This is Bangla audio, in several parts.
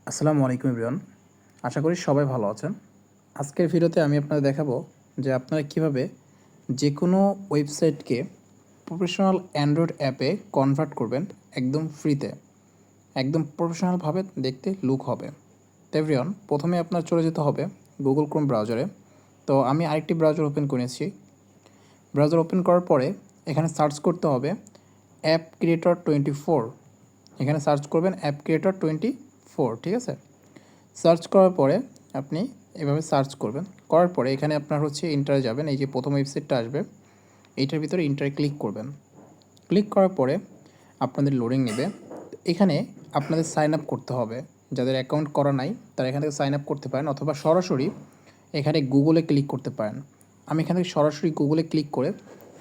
আসসালামু আলাইকুম এভরিওয়ান। আশা করি সবাই ভালো আছেন। আজকের ভিডিওতে আমি আপনাদের দেখাবো যে আপনারা কিভাবে যে কোনো ওয়েবসাইটকে প্রফেশনাল অ্যান্ড্রয়েড অ্যাপে কনভার্ট করবেন একদম ফ্রিতে, একদম প্রফেশনালভাবে দেখতে লুক হবে। তো এভরিওয়ান, প্রথমে আপনার চলে যেতে হবে গুগল ক্রোম ব্রাউজারে। তো আমি আরেকটি ব্রাউজার ওপেন করেছি। ব্রাউজার ওপেন করার পরে এখানে সার্চ করতে হবে অ্যাপ ক্রিয়েটর 24। এখানে সার্চ করবেন অ্যাপ ক্রিয়েটর 24, ঠিক আছে? সার্চ করার পরে আপনি এভাবে সার্চ করবেন, করার পরে এখানে আপনার হচ্ছে ইন্টারে যাবেন। এই যে প্রথম ওয়েবসাইটটা আসবে, এইটার ভিতরে ইন্টারে ক্লিক করবেন। ক্লিক করার পরে আপনাদের লোডিং নেবে। এখানে আপনাদের সাইন আপ করতে হবে। যাদের অ্যাকাউন্ট করা নাই তারা এখান থেকে সাইন আপ করতে পারেন, অথবা সরাসরি এখানে গুগলে ক্লিক করতে পারেন। আমি এখান থেকে সরাসরি গুগলে ক্লিক করে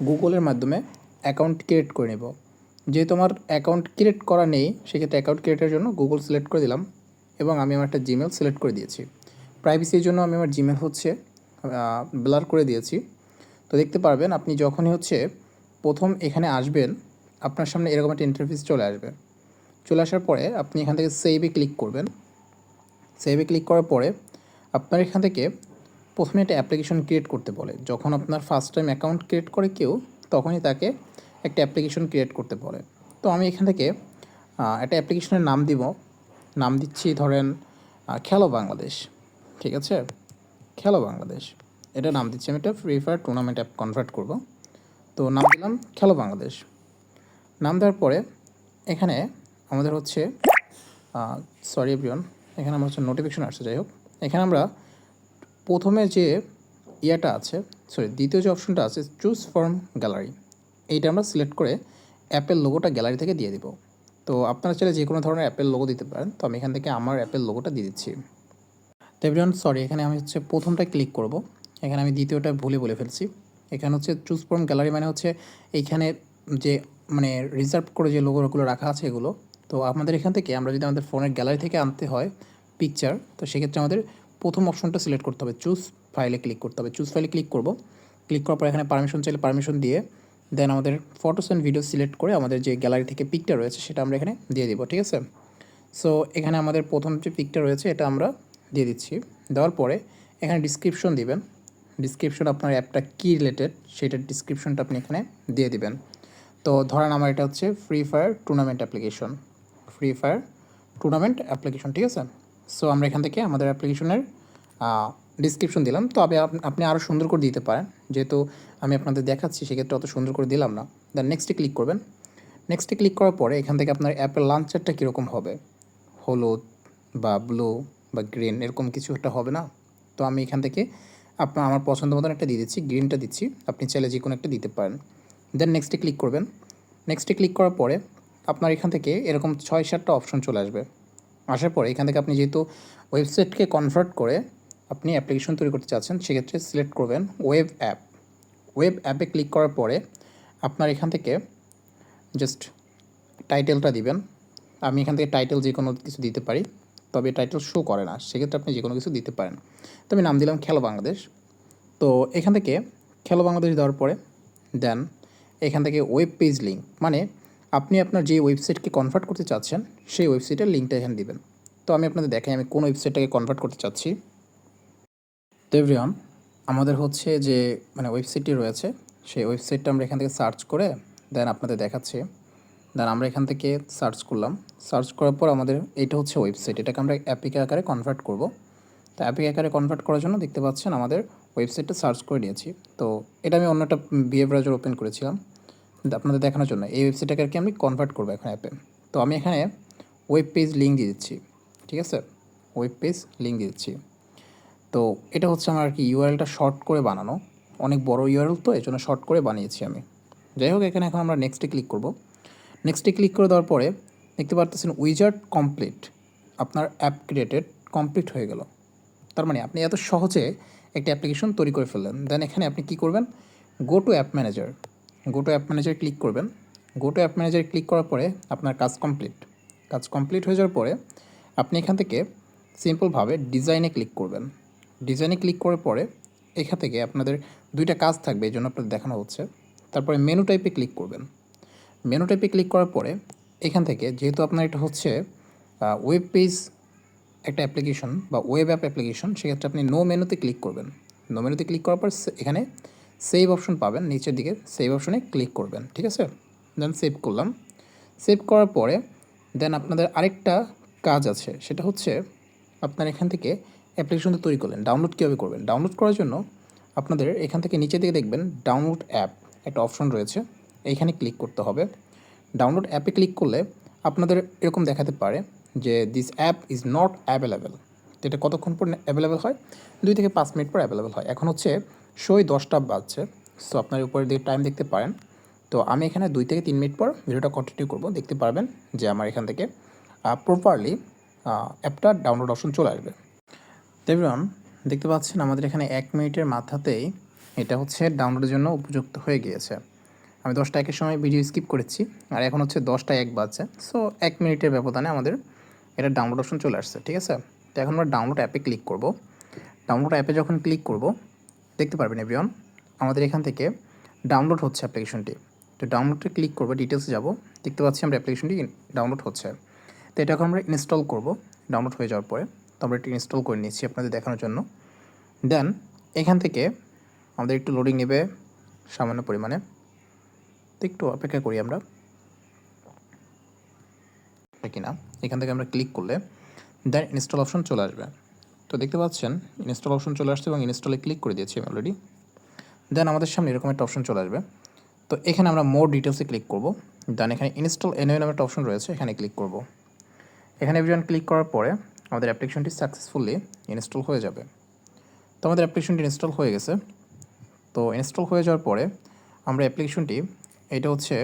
গুগলের মাধ্যমে অ্যাকাউন্ট ক্রিয়েট করে নেব। যেহেতু আমার অ্যাকাউন্ট ক্রিয়েট করা নেই, সেক্ষেত্রে অ্যাকাউন্ট ক্রিয়েটের জন্য গুগল সিলেক্ট করে দিলাম এবং আমি আমার একটা জিমেল সিলেক্ট করে দিয়েছি। প্রাইভেসির জন্য আমি আমার জিমেল হচ্ছে ব্লার করে দিয়েছি। তো দেখতে পারবেন আপনি যখনই হচ্ছে প্রথম এখানে আসবেন, আপনার সামনে এরকম একটা ইন্টারফেস চলে আসবে। চলে আসার পরে আপনি এখান থেকে সেভে ক্লিক করবেন। সেভে ক্লিক করার পরে আপনার এখান থেকে প্রথমে একটা অ্যাপ্লিকেশন ক্রিয়েট করতে বলে। যখন আপনার ফার্স্ট টাইম অ্যাকাউন্ট ক্রিয়েট করে কেউ, তখনই তাকে একটা অ্যাপ্লিকেশন ক্রিয়েট করতে বলে। তো আমি এখান থেকে একটা অ্যাপ্লিকেশনের নাম দিব। নাম দিচ্ছি ধরেন খেলো বাংলাদেশ, ঠিক আছে? খেলো বাংলাদেশ, এটা নাম দিচ্ছি। আমি একটা free fire tournament app convert করব। তো নাম দিলাম খেলো বাংলাদেশ। নাম দেওয়ার পরে এখানে আমাদের হচ্ছে সরি এভরিওয়ান, এখানে আমার হচ্ছে নোটিফিকেশন আসছে। যাই হোক, এখানে আমরা প্রথমে যে ইয়েটা আছে, দ্বিতীয় যে অপশনটা আছে চুজ ফ্রম গ্যালারি, এইটা আমরা সিলেক্ট করে অ্যাপের লোগোটা গ্যালারি থেকে দিয়ে দিব। তো আপনারা চাইলে যে কোনো ধরনের অ্যাপের লোগো দিতে পারেন। তো আমি এখান থেকে আমার অ্যাপের লোগোটা দিয়ে দিচ্ছি। তো এভরিওয়ান সরি, এখানে আমি হচ্ছে প্রথমটা ক্লিক করব। এখানে আমি দ্বিতীয়টা ভুলে বলে ফেলছি। এখানে হচ্ছে চুজ ফ্রম গ্যালারি মানে হচ্ছে এইখানে যে মানে রিজার্ভ করে যে লোগোগুলো রাখা আছে এগুলো। তো আমাদের এখান থেকে আমরা যদি আমাদের ফোনের গ্যালারি থেকে আনতে হয় পিকচার, তো সেক্ষেত্রে আমাদের প্রথম অপশনটা সিলেক্ট করতে হবে, চুজ ফাইলে ক্লিক করতে হবে। চুজ ফাইলে ক্লিক করব। ক্লিক করার পর এখানে পারমিশন চাইলে পারমিশন দিয়ে দেন আমাদের ফটোস অ্যান্ড ভিডিও সিলেক্ট করে আমাদের যে গ্যালারি থেকে পিকটা রয়েছে সেটা আমরা এখানে দিয়ে দিব, ঠিক আছে? সো এখানে আমাদের প্রথম যে পিকটা রয়েছে এটা আমরা দিয়ে দিচ্ছি। দেওয়ার পরে এখানে ডিসক্রিপশন দিবেন। ডিসক্রিপশন আপনার অ্যাপটা কী রিলেটেড সেটার ডিসক্রিপশনটা আপনি এখানে দিয়ে দিবেন। তো ধরেন আমার এটা হচ্ছে free fire tournament application, free fire tournament application, ঠিক আছে? সো আমরা এখান থেকে আমাদের অ্যাপ্লিকেশনের ডিসক্রিপশন দিলাম। তো আপনি আরও সুন্দর করে দিতে পারেন, যেহেতু আমি আপনাদের দেখাচ্ছি সেক্ষেত্রে অত সুন্দর করে দিলাম না। দেন নেক্সটে ক্লিক করবেন। নেক্সটে ক্লিক করার পরে এখান থেকে আপনার অ্যাপের লাঞ্চারটা কীরকম হবে, হলুদ বা ব্লু বা গ্রিন এরকম কিছু একটা হবে না? তো আমি এখান থেকে আমার পছন্দ মতন একটা দিয়ে দিচ্ছি, গ্রিনটা দিচ্ছি। আপনি চাইলে যে কোনো একটা দিতে পারেন। দেন নেক্সটে ক্লিক করবেন। নেক্সটে ক্লিক করার পরে আপনার এখান থেকে এরকম 6-7টা অপশন চলে আসবে। আসার পরে এখান থেকে আপনি যেহেতু ওয়েবসাইটকে কনভার্ট করে আপনি অ্যাপ্লিকেশন তৈরি করতে চাচ্ছেন, সেক্ষেত্রে সিলেক্ট করবেন ওয়েব অ্যাপ। ওয়েব অ্যাপে ক্লিক করার পরে আপনার এখান থেকে জাস্ট টাইটেলটা দিবেন। আমি এখান থেকে টাইটেল যে কোনো কিছু দিতে পারি, তবে টাইটেল শো করে না, সেক্ষেত্রে আপনি যে কোনো কিছু দিতে পারেন। তো আমি নাম দিলাম খেলো বাংলাদেশ। তো এখান থেকে খেলো বাংলাদেশ দেওয়ার পরে দেন এখান থেকে ওয়েব পেজ লিঙ্ক, মানে আপনি আপনার যে ওয়েবসাইটকে কনভার্ট করতে চাচ্ছেন সেই ওয়েবসাইটের লিঙ্কটা এখানে দিবেন। তো আমি আপনাদের দেখাই আমি কোন ওয়েবসাইটটাকে কনভার্ট করতে চাচ্ছি। তো এভরিওয়ান, আমাদের হচ্ছে যে মানে ওয়েবসাইটটি রয়েছে, সেই ওয়েবসাইটটা আমরা এখান থেকে সার্চ করে দেন আপনাদের দেখাচ্ছি। দেন আমরা এখান থেকে সার্চ করলাম। সার্চ করার পর আমাদের এইটা হচ্ছে ওয়েবসাইট, এটাকে আমরা অ্যাপিকে আকারে কনভার্ট করব। তো অ্যাপিকে আকারে কনভার্ট করার জন্য দেখতে পাচ্ছেন আমাদের ওয়েবসাইটটা সার্চ করে নিয়েছি। তো এটা আমি অন্য একটা ব্রাউজার ওপেন করেছিলাম আপনাদের দেখানোর জন্য। এই ওয়েবসাইটটাকে আর কি আমি কনভার্ট করবো এখন অ্যাপে। তো আমি এখানে ওয়েব পেজ লিঙ্ক দিয়ে দিচ্ছি, ঠিক আছে? ওয়েব পেজ লিঙ্ক দিয়ে দিচ্ছি। তো এটা হচ্ছে আমার আর কি ইউআরএলটা শর্ট করে বানানো, অনেক বড় ইউআরএল তো এই জন্য শর্ট করে বানিয়েছি আমি। যাই হোক, এখানে এখন আমরা নেক্সটে ক্লিক করব। নেক্সটে ক্লিক করে দেওয়ার পরে দেখতে পাচ্ছেন উইজার্ড কমপ্লিট, আপনার অ্যাপ ক্রিয়েটেড কমপ্লিট হয়ে গেল। তার মানে আপনি এত সহজে একটা অ্যাপ্লিকেশন তৈরি করে ফেললেন। দেন এখানে আপনি কী করবেন, go to app manager, go to app manager click করবেন। Go to app manager click করার পরে আপনার কাজ কমপ্লিট। কাজ কমপ্লিট হয়ে যাওয়ার পরে আপনি এখান থেকে সিম্পলভাবে ডিজাইনে ক্লিক করবেন। ডিজাইনে ক্লিক করার পরে এখান থেকে আপনাদের দুইটা কাজ থাকবে, এই জন্য আপনাদের দেখানো হচ্ছে। তারপরে মেনু টাইপে ক্লিক করবেন। মেনু টাইপে ক্লিক করার পরে এখান থেকে যেহেতু আপনার এটা হচ্ছে ওয়েব পেজ একটা অ্যাপ্লিকেশন বা ওয়েব অ্যাপ অ্যাপ্লিকেশন, সেক্ষেত্রে আপনি নো মেনুতে ক্লিক করবেন। নো মেনুতে ক্লিক করার পর এখানে সেভ অপশন পাবেন, নিচের দিকে সেভ অপশনে ক্লিক করবেন, ঠিক আছে। দেন সেভ করলাম। সেভ করার পরে দেন আপনাদের আরেকটা কাজ আছে, সেটা হচ্ছে আপনার এখান থেকে অ্যাপ্লিকেশনটা তৈরি করলেন, ডাউনলোড কীভাবে করবেন। ডাউনলোড করার জন্য আপনাদের এখান থেকে নিচের দিকে দেখবেন ডাউনলোড অ্যাপ একটা অপশন রয়েছে, এইখানে ক্লিক করতে হবে। ডাউনলোড অ্যাপে ক্লিক করলে আপনাদের এরকম দেখাতে পারে যে this app is not available. তো এটা কতক্ষণ পর অ্যাভেলেবেল হয়? 2 থেকে 5 মিনিট পর অ্যাভেলেবেল হয়। এখন হচ্ছে শোয় 10টা বাজছে, সো আপনার উপরের দিকে টাইম দেখতে পারেন। তো আমি এখানে 2 থেকে 3 মিনিট পর ভিডিওটা কন্টিনিউ করব, দেখতে পারবেন যে আমার এখান থেকে প্রপারলি অ্যাপটা ডাউনলোড অপশন চলে আসবে। তো এভরিওয়ান, দেখতে পাচ্ছেন আমাদের এখানে 1 মিনিটের মাথাতেই এটা হচ্ছে ডাউনলোডের জন্য উপযুক্ত হয়ে গিয়েছে। আমি 10টা 1-এর সময় ভিডিও স্কিপ করেছি, আর এখন হচ্ছে 10টা 1 বাজছে। সো 1 মিনিটের ব্যবধানে আমাদের এটা ডাউনলোড অপশন চলে আসছে, ঠিক আছে। তো এখন আমরা ডাউনলোড অ্যাপে ক্লিক করব। ডাউনলোড অ্যাপে যখন ক্লিক করব, দেখতে পারবেন এভরিওয়ান আমাদের এখান থেকে ডাউনলোড হচ্ছে অ্যাপ্লিকেশনটি। তো ডাউনলোডে ক্লিক করবো, ডিটেলসে যাব, দেখতে পাচ্ছি আমরা অ্যাপ্লিকেশনটি ডাউনলোড হচ্ছে। তো এটা এখন আমরা ইনস্টল করব। ডাউনলোড হয়ে যাওয়ার পরে তো আমরা এটা ইনস্টল করে নিচ্ছি আপনাদের দেখানোর জন্য। দেন এখান থেকে আমাদের একটু লোডিং নেবে সামান্য পরিমাণে, তো একটু অপেক্ষা করি আমরা কিনা। এখান থেকে আমরা ক্লিক করলে দেন ইনস্টল অপশন চলে আসবে। তো দেখতে পাচ্ছেন ইনস্টল অপশন চলে আসছে এবং ইনস্টলে ক্লিক করে দিয়েছি আমি অলরেডি। দেন আমাদের সামনে এরকম একটা অপশন চলে আসবে। তো এখানে আমরা মোর ডিটেলসে ক্লিক করব। দেন এখানে ইনস্টল এনিওয়ে নামে একটা অপশন রয়েছে, এখানে ক্লিক করব। এখানে এভরিওয়ান ক্লিক করার পরে আমাদের অ্যাপ্লিকেশনটি সাকসেসফুলি ইনস্টল হয়ে যাবে। তো আমাদের অ্যাপ্লিকেশনটি ইনস্টল হয়ে গেছে। তো ইনস্টল হয়ে যাওয়ার পরে আমরা অ্যাপ্লিকেশনটি এটা হচ্ছে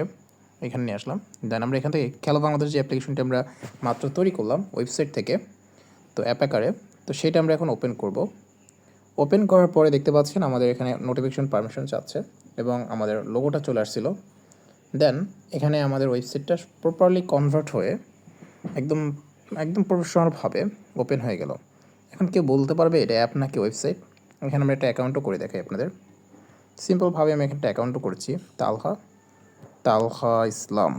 এখানে নিয়ে আসলাম। দেন আমরা এখান থেকে খেলো বাংলাদেশ যে অ্যাপ্লিকেশনটি আমরা মাত্র তৈরি করলাম ওয়েবসাইট থেকে, তো অ্যাপ আকারে, তো সেটা আমরা এখন ওপেন করব। ওপেন করার পরে দেখতে পাচ্ছেন আমাদের এখানে নোটিফিকেশন পারমিশন চাচ্ছে এবং আমাদের লোগোটা চলে আসছিল। দেন এখানে আমাদের ওয়েবসাইটটা প্রপারলি কনভার্ট হয়ে একদম একদম প্রফেশনালভাবে ওপেন হয়ে গেল। এখন কেউ বলতে পারবে এটা অ্যাপ নাকি ওয়েবসাইট? এখানে আমরা একটা অ্যাকাউন্টও করে দেখাই আপনাদের। সিম্পলভাবে আমি এখানে একটা অ্যাকাউন্টও করেছি, তালহা ইসলাম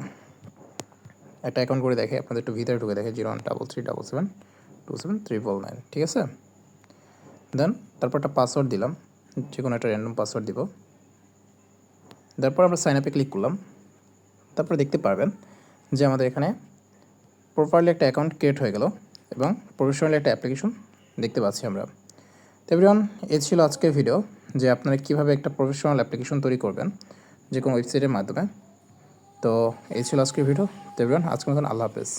একটা অ্যাকাউন্ট করে দেখে আপনাদের একটু ভিতরে ঢুকে দেখে 0133772729, ঠিক আছে। দেন তারপর একটা পাসওয়ার্ড দিলাম, যে কোনো একটা র্যান্ডম পাসওয়ার্ড দিব। তারপর আমরা সাইন আপে ক্লিক করলাম। তারপর দেখতে পারবেন যে আমাদের এখানে প্রপারলি একটা অ্যাকাউন্ট ক্রিয়েট হয়ে গেল এবং প্রফেশনালি একটা অ্যাপ্লিকেশন দেখতে পাচ্ছি আমরা। তো এভরিওয়ান, এই ছিল আজকের ভিডিও, যে আপনারা কীভাবে একটা প্রফেশনাল অ্যাপ্লিকেশন তৈরি করবেন যে কোনো ওয়েবসাইটের মাধ্যমে। তো এই ছিল আজকের ভিডিও। তো এভরিওয়ান, আজকের মতন আল্লাহ হাফেজ।